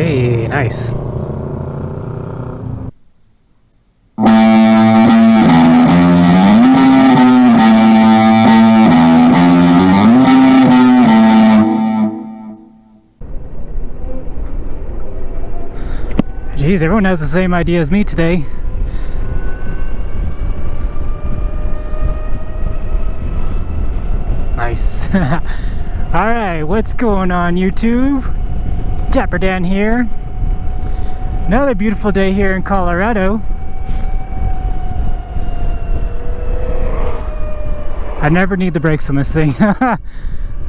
Hey, nice. Geez, everyone has the same idea as me today. Nice. Alright, what's going on YouTube? Dapper Dan here. Another beautiful day here in Colorado. I never need the brakes on this thing.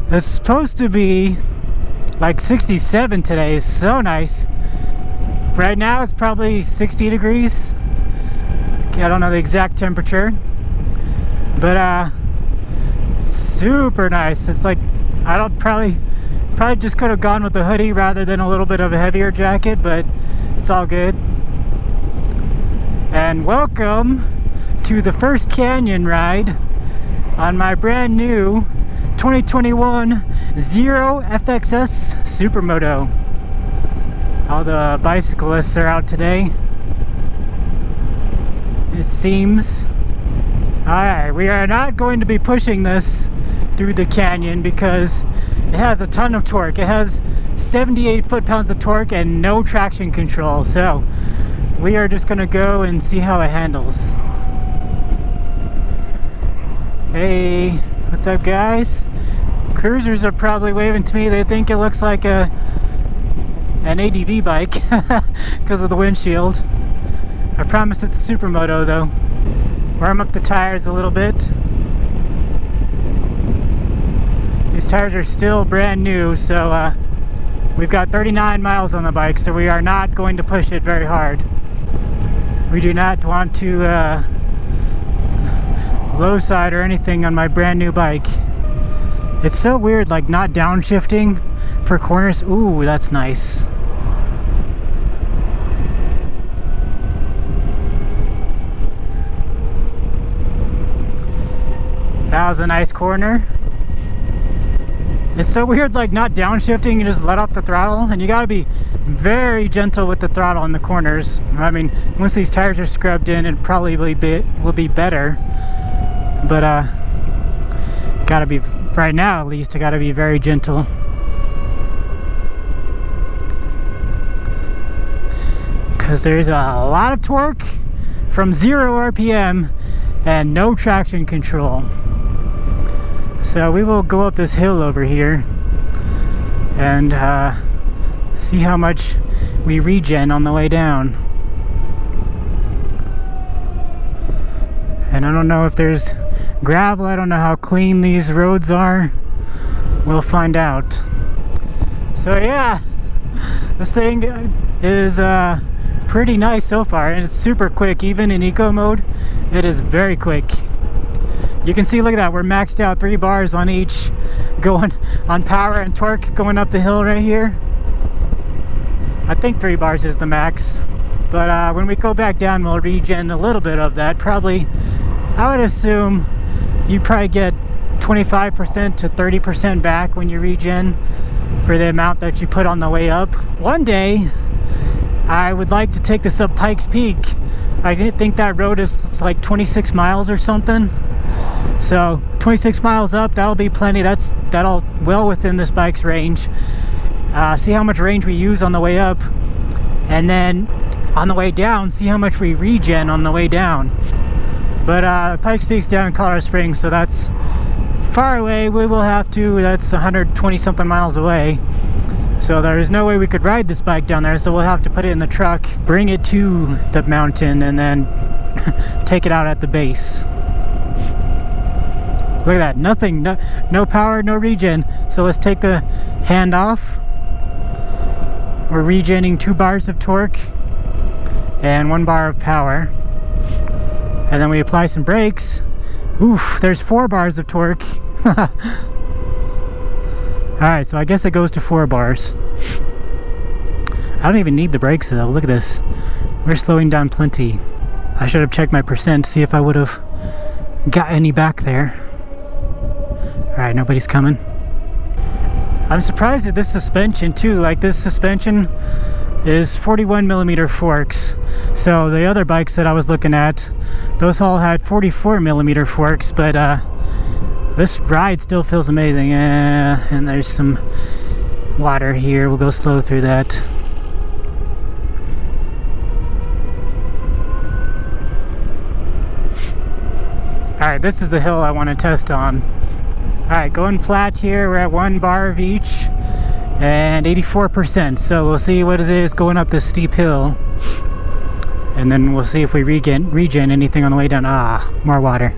It's supposed to be like 67 today. It's so nice. Right now it's probably 60 degrees. I don't know the exact temperature, but it's super nice. It's like I don't probably just could have gone with a hoodie rather than a little bit of a heavier jacket, but it's all good. And welcome to the first canyon ride on my brand new 2021 Zero FXS Supermoto. All the bicyclists are out today, it seems. Alright, we are not going to be pushing this through the canyon because it has a ton of torque. It has 78 foot-pounds of torque and no traction control. So we are just going to go and see how it handles. Hey, what's up guys? Cruisers are probably waving to me. They think it looks like an ADV bike because of the windshield. I promise it's a Supermoto though. Warm up the tires a little bit. These tires are still brand new, so we've got 39 miles on the bike, so we are not going to push it very hard. We do not want to low side or anything on my brand new bike. It's so weird, like not downshifting for corners. Ooh, that's nice. That was a nice corner. It's so weird, like not downshifting, you just let off the throttle, and you gotta be very gentle with the throttle in the corners. I mean, once these tires are scrubbed in, it probably will be better. But gotta be, right now at least, I gotta be very gentle. Because there's a lot of torque from 0 RPM and no traction control. So we will go up this hill over here and see how much we regen on the way down. And I don't know if there's gravel. I don't know how clean these roads are. We'll find out. So yeah, this thing is pretty nice so far, and it's super quick. Even in eco mode, it is very quick. You can see, look at that, we're maxed out 3 bars on each, going on power and torque going up the hill right here. I think 3 bars is the max, but when we go back down, we'll regen a little bit of that. Probably, I would assume you probably get 25% to 30% back when you regen for the amount that you put on the way up. One day, I would like to take this up Pikes Peak. I think that road is like 26 miles or something. So 26 miles up, that'll be plenty. That'll well within this bike's range. See how much range we use on the way up, and then on the way down, see how much we regen on the way down. But Pikes Peak's down in Colorado Springs, so that's far away. We will have to, that's 120 something miles away. So there is no way we could ride this bike down there, so we'll have to put it in the truck, bring it to the mountain, and then take it out at the base. Look at that, nothing, no power, no regen. So let's take the hand off. We're regenning 2 bars of torque and 1 bar of power. And then we apply some brakes. Oof, there's 4 bars of torque. Alright, so I guess it goes to 4 bars. I don't even need the brakes though, look at this. We're slowing down plenty. I should have checked my percent, see if I would have got any back there. Alright, nobody's coming. I'm surprised at this suspension too. Like, this suspension is 41 millimeter forks. So the other bikes that I was looking at, those all had 44 millimeter forks, but this ride still feels amazing. And there's some water here. We'll go slow through that. Alright, this is the hill I want to test on. Alright, going flat here, we're at 1 bar of each and 84%. So we'll see what it is going up this steep hill. And then we'll see if we regen anything on the way down. Ah, more water.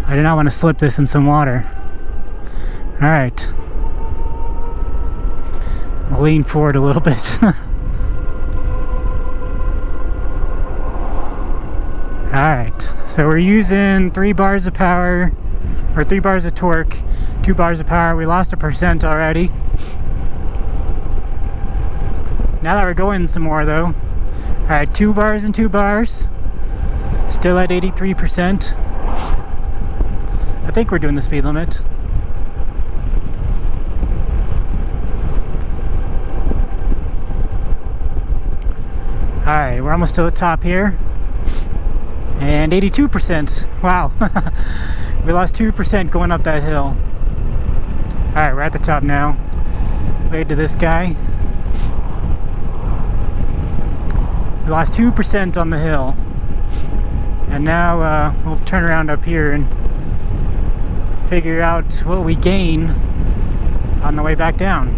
I do not want to slip this in some water. Alright. I'll lean forward a little bit. Alright, so we're using 3 bars of power, or 3 bars of torque, 2 bars of power. We lost 1% already. Now that we're going some more though. Alright, 2 bars and 2 bars. Still at 83%. I think we're doing the speed limit. Alright, we're almost to the top here. And 82%. Wow. We lost 2% going up that hill. Alright, we're at the top now. Wave to this guy. We lost 2% on the hill. And now we'll turn around up here and figure out what we gain on the way back down.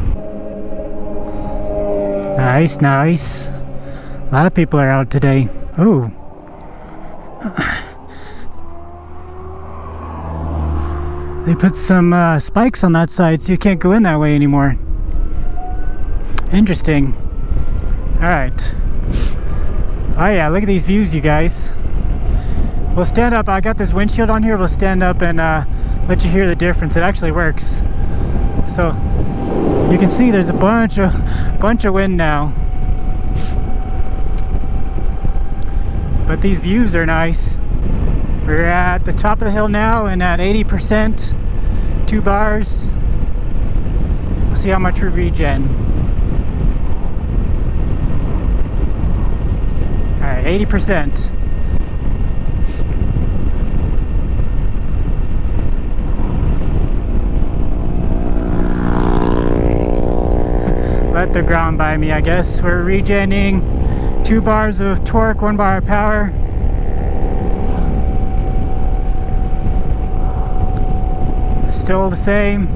Nice, nice. A lot of people are out today. Ooh. They put some spikes on that side so you can't go in that way anymore. Interesting. Alright. Oh yeah, look at these views, you guys. We'll stand up. I got this windshield on here. We'll stand up and let you hear the difference. It actually works. So you can see there's a bunch of wind now. But these views are nice. We're at the top of the hill now and at 80%, 2 bars. We'll see how much we regen. Alright, 80%. Let the ground by me, I guess. We're regenning 2 bars of torque, 1 bar of power. Still the same.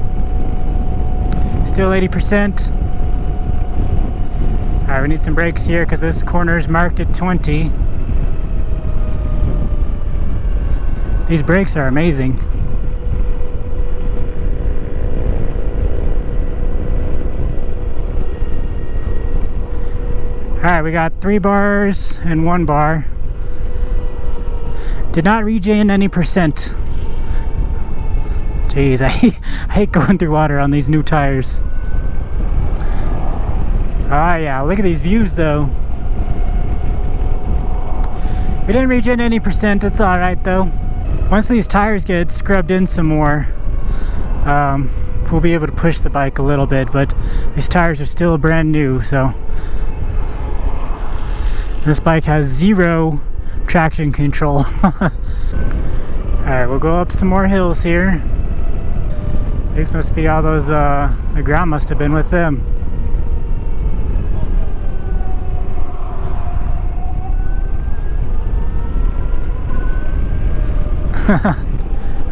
Still 80%. Alright, we need some brakes here because this corner is marked at 20. These brakes are amazing. Alright, we got 3 bars and 1 bar. Did not regen any percent. Jeez, I hate going through water on these new tires. Ah yeah, look at these views though. We didn't regen any percent, it's alright though. Once these tires get scrubbed in some more, we'll be able to push the bike a little bit, but these tires are still brand new, so. This bike has 0 traction control. Alright, we'll go up some more hills here. These must be all those, the ground must have been with them.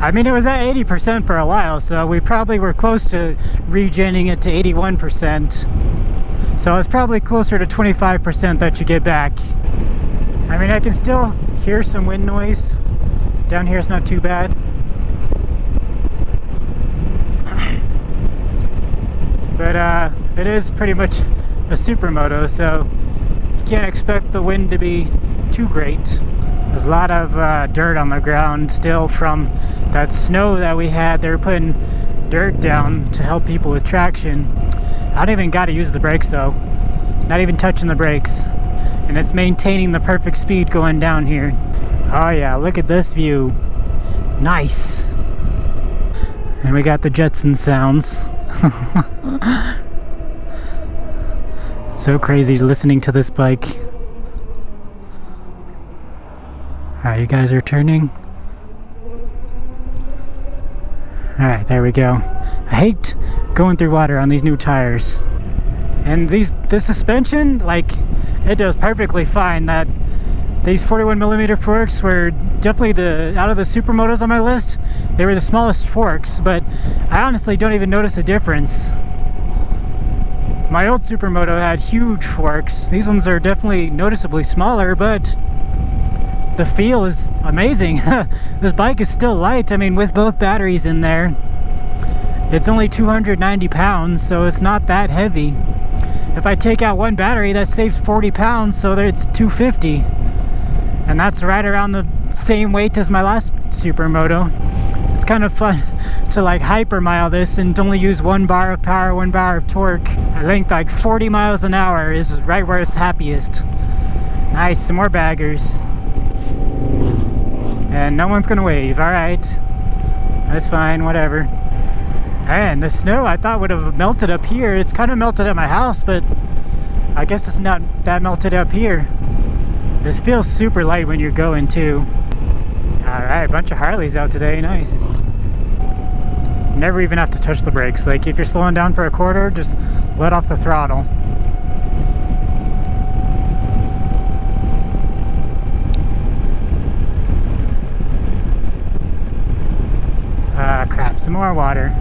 I mean, it was at 80% for a while, so we probably were close to regenning it to 81%. So it's probably closer to 25% that you get back. I mean, I can still hear some wind noise. Down here it's not too bad. But it is pretty much a supermoto, so you can't expect the wind to be too great. There's a lot of dirt on the ground still from that snow that we had. They were putting dirt down to help people with traction. I don't even got to use the brakes though. Not even touching the brakes. And it's maintaining the perfect speed going down here. Oh yeah, look at this view. Nice. And we got the Jetson sounds. It's So crazy listening to this bike. Alright, you guys are turning. Alright, there we go. I hate going through water on these new tires. And the suspension, like, it does perfectly fine. These 41mm forks were definitely out of the supermotos on my list, they were the smallest forks, but I honestly don't even notice a difference. My old supermoto had huge forks. These ones are definitely noticeably smaller, but the feel is amazing. This bike is still light. I mean, with both batteries in there, it's only 290 pounds, so it's not that heavy. If I take out one battery, that saves 40 pounds, so it's 250. And that's right around the same weight as my last supermoto. It's kind of fun to like hypermile this and only use 1 bar of power, 1 bar of torque. I think like 40 miles an hour is right where it's happiest. Nice, some more baggers. And no one's gonna wave, alright. That's fine, whatever. And the snow I thought would have melted up here. It's kind of melted at my house, but I guess it's not that melted up here. This feels super light when you're going too. Alright, a bunch of Harleys out today, nice. Never even have to touch the brakes. Like if you're slowing down for a quarter, just let off the throttle. Ah, crap, some more water.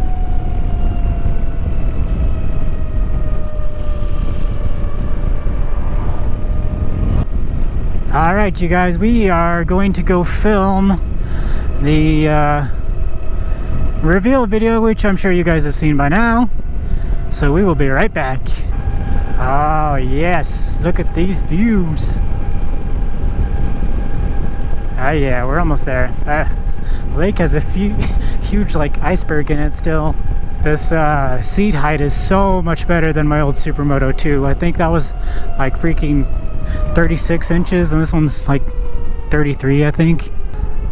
Alright, you guys, we are going to go film the reveal video, which I'm sure you guys have seen by now. So we will be right back. Oh yes, look at these views. Oh yeah, we're almost there. The lake has a huge like iceberg in it still. This seat height is so much better than my old Supermoto 2. I think that was like freaking 36 inches and this one's like 33, I think.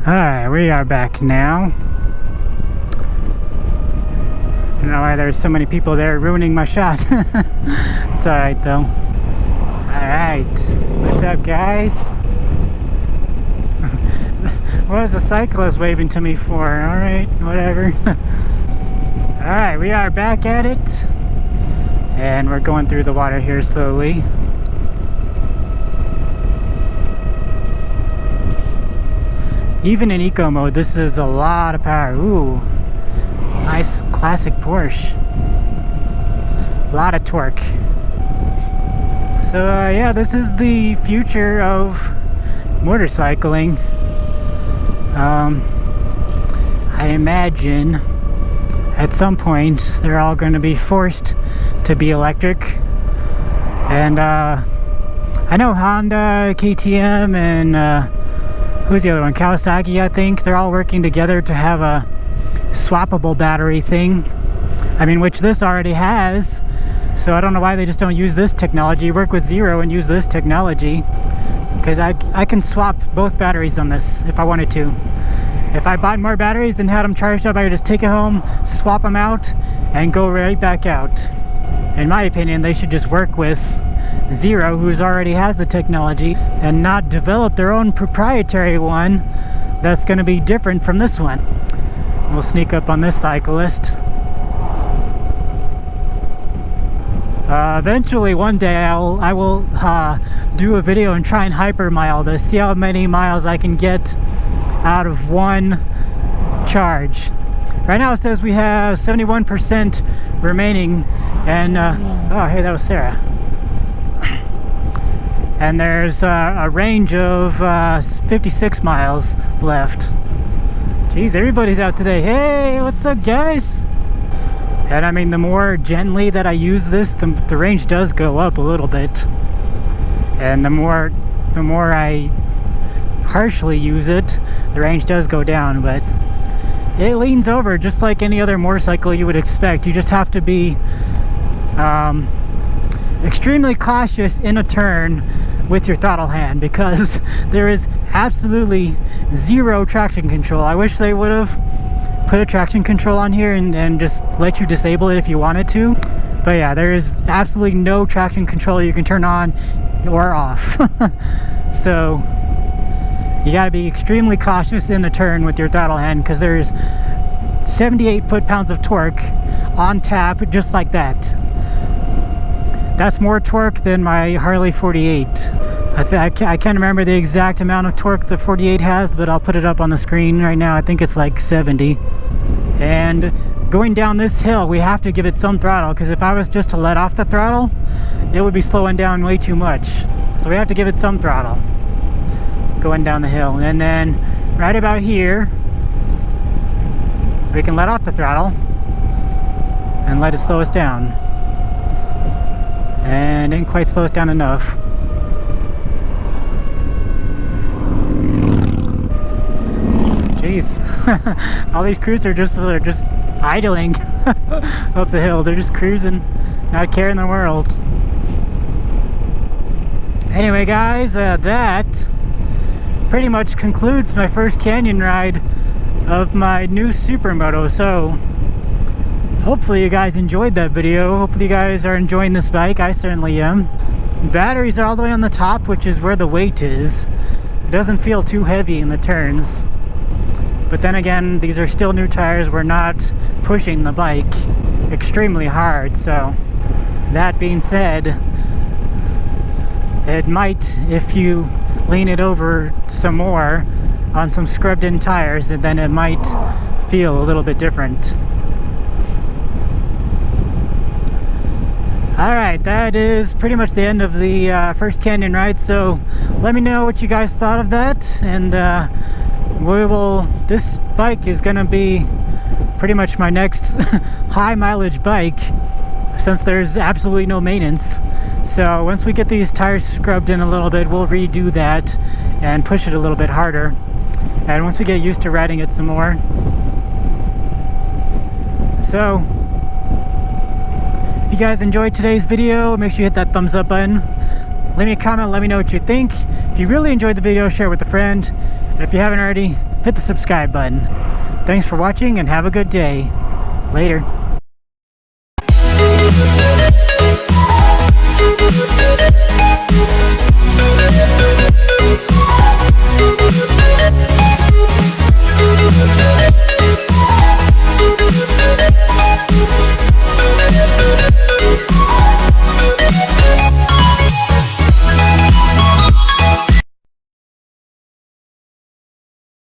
Alright, we are back now. I don't know why there's so many people there ruining my shot. It's alright though. Alright, what's up guys? What is the cyclist waving to me for? Alright, whatever. Alright, we are back at it. And we're going through the water here slowly. Even in eco mode, this is a lot of power. Ooh, nice classic Porsche. A lot of torque. So yeah, this is the future of motorcycling. I imagine at some point they're all going to be forced to be electric. And I know Honda, KTM, and who's the other one? Kawasaki, I think. They're all working together to have a swappable battery thing. I mean, which this already has. So I don't know why they just don't use this technology. Work with Zero and use this technology. Because I can swap both batteries on this if I wanted to. If I bought more batteries and had them charged up, I could just take it home, swap them out, and go right back out. In my opinion, they should just work with Zero, who already has the technology, and not develop their own proprietary one that's going to be different from this one. We'll sneak up on this cyclist. Eventually, one day, I will do a video and try and hypermile this, see how many miles I can get out of one charge. Right now it says we have 71% remaining, and oh hey, that was Sarah. And there's a range of 56 miles left. Jeez, everybody's out today. Hey, what's up guys? And I mean, the more gently that I use this, the range does go up a little bit. And the more I harshly use it, the range does go down, but it leans over just like any other motorcycle you would expect. You just have to be extremely cautious in a turn with your throttle hand, because there is absolutely zero traction control. I wish they would have put a traction control on here and just let you disable it if you wanted to, But yeah, there is absolutely no traction control you can turn on or off. So you got to be extremely cautious in the turn with your throttle hand, because there's 78 foot-pounds of torque on tap just like that. That's more torque than my Harley 48. I can't remember the exact amount of torque the 48 has, but I'll put it up on the screen right now. I think it's like 70. And going down this hill, we have to give it some throttle, because if I was just to let off the throttle, it would be slowing down way too much. So we have to give it some throttle going down the hill. And then right about here, we can let off the throttle and let it slow us down. And didn't quite slow us down enough. Jeez. All these crews are just idling up the hill. They're just cruising, not caring in the world. Anyway guys, that pretty much concludes my first canyon ride of my new Supermoto. So hopefully you guys enjoyed that video. Hopefully you guys are enjoying this bike. I certainly am. Batteries are all the way on the top, which is where the weight is. It doesn't feel too heavy in the turns. But then again, these are still new tires. We're not pushing the bike extremely hard. So that being said, it might, if you lean it over some more on some scrubbed in tires, then it might feel a little bit different. Alright, that is pretty much the end of the first canyon ride. So let me know what you guys thought of that, and this bike is gonna be pretty much my next high mileage bike, since there's absolutely no maintenance. So once we get these tires scrubbed in a little bit, we'll redo that and push it a little bit harder. And once we get used to riding it some more. So if you guys enjoyed today's video, make sure you hit that thumbs up button. Leave me a comment, let me know what you think. If you really enjoyed the video, share it with a friend. And if you haven't already, hit the subscribe button. Thanks for watching and have a good day. Later.